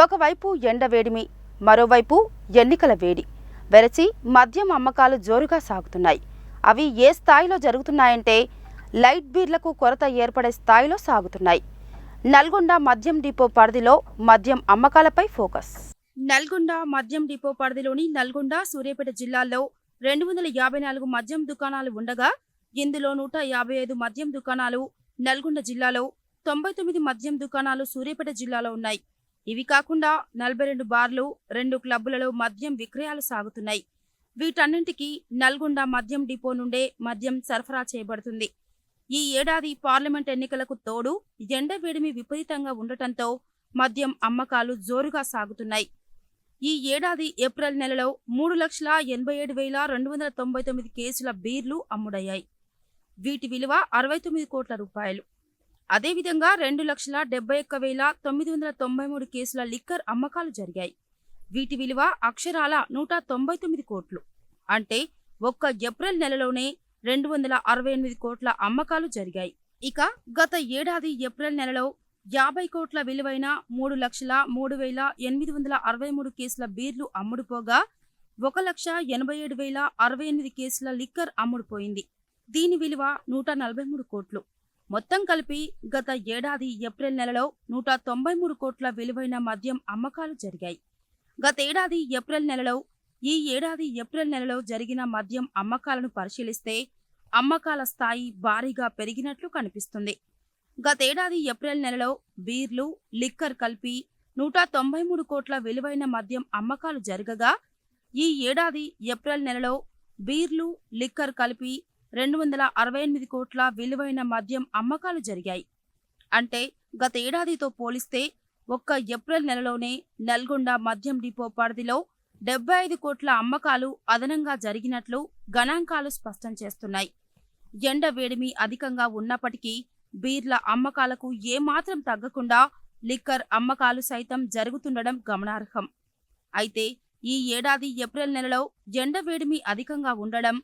ఒకవైపు ఎండవేడిమి, మరోవైపు ఎన్నికల వేడి వెరచి మద్యం అమ్మకాలు జోరుగా సాగుతున్నాయి. అవి ఏ స్థాయిలో జరుగుతున్నాయంటే లైట్ బీర్లకు కొరత ఏర్పడే స్థాయిలో సాగుతున్నాయి. నల్గొండ మద్యం డిపో పరిధిలో మద్యం అమ్మకాలపై ఫోకస్. నల్గొండ మద్యం డిపో పరిధిలోని నల్గొండ, సూర్యాపేట జిల్లాల్లో 254 మద్యం దుకాణాలు ఉండగా ఇందులో 155 మద్యం దుకాణాలు నల్గొండ జిల్లాలో, 99 మద్యం దుకాణాలు సూర్యాపేట జిల్లాలో ఉన్నాయి. ఇవి కాకుండా 42 బార్లు, 2 క్లబ్బులలో మద్యం విక్రయాలు సాగుతున్నాయి. వీటన్నింటికీ నల్గొండ మద్యం డిపో నుండే మద్యం సరఫరా చేయబడుతుంది. ఈ ఏడాది పార్లమెంట్ ఎన్నికలకు తోడు ఎండవేడిమి విపరీతంగా ఉండటంతో మద్యం అమ్మకాలు జోరుగా సాగుతున్నాయి. ఈ ఏడాది ఏప్రిల్ నెలలో 3,87,299 కేసుల బీర్లు అమ్ముడయ్యాయి. వీటి విలువ 69 కోట్ల రూపాయలు. అదేవిధంగా 2,71,993 కేసుల లిక్కర్ అమ్మకాలు జరిగాయి. వీటి విలువ అక్షరాల 199 కోట్లు. అంటే ఒక్క ఏప్రిల్ నెలలోనే 268 కోట్ల అమ్మకాలు జరిగాయి. ఇక గత ఏడాది ఏప్రిల్ నెలలో 50 కోట్ల విలువైన 3,03,863 కేసుల బీర్లు అమ్ముడుపోగా 1,87,068 కేసుల లిక్కర్ అమ్ముడుపోయింది. దీని విలువ 143 కోట్లు. మొత్తం కలిపి గత ఏడాది ఏప్రిల్ నెలలో 193 కోట్ల విలువైన మద్యం అమ్మకాలు జరిగాయి. గతేడాది ఏప్రిల్ నెలలో ఈ ఏడాది ఏప్రిల్ నెలలో జరిగిన మద్యం అమ్మకాలను పరిశీలిస్తే అమ్మకాల స్థాయి భారీగా పెరిగినట్లు కనిపిస్తుంది. గతేడాది ఏప్రిల్ నెలలో బీర్లు, లిక్కర్ కలిపి 193 కోట్ల విలువైన మద్యం అమ్మకాలు జరగగా ఈ ఏడాది ఏప్రిల్ నెలలో బీర్లు, లిక్కర్ కలిపి 268 కోట్ల విలువైన మద్యం అమ్మకాలు జరిగాయి. అంటే గతేడాదితో పోలిస్తే ఒక్క ఏప్రిల్ నెలలోనే నల్గొండ మద్యం డిపో పరిధిలో 75 కోట్ల అమ్మకాలు అదనంగా జరిగినట్లు గణాంకాలు స్పష్టం చేస్తున్నాయి. ఎండ వేడిమి అధికంగా ఉన్నప్పటికీ బీర్ల అమ్మకాలకు ఏమాత్రం తగ్గకుండా లిక్కర్ అమ్మకాలు సైతం జరుగుతుండడం గమనార్హం. అయితే ఈ ఏడాది ఏప్రిల్ నెలలో ఎండ వేడిమి అధికంగా ఉండడం,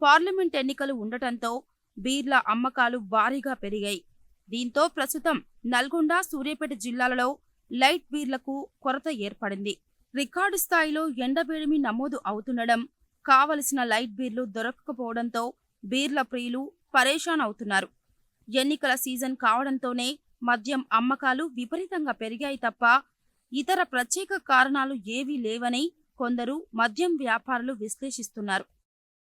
పార్లమెంట్ ఎన్నికలు ఉండటంతో బీర్ల అమ్మకాలు భారీగా పెరిగాయి. దీంతో ప్రస్తుతం నల్గొండ, సూర్యాపేట జిల్లాలలో లైట్ బీర్లకు కొరత ఏర్పడింది. రికార్డు స్థాయిలో ఎండవేడిమి నమోదు అవుతుండడం, కావలసిన లైట్ బీర్లు దొరకకపోవడంతో బీర్ల ప్రియులు పరేషాన్ అవుతున్నారు. ఎన్నికల సీజన్ కావడంతోనే మద్యం అమ్మకాలు విపరీతంగా పెరిగాయి తప్ప ఇతర ప్రత్యేక కారణాలు ఏవీ లేవని కొందరు మద్యం వ్యాపారులు విశ్లేషిస్తున్నారు.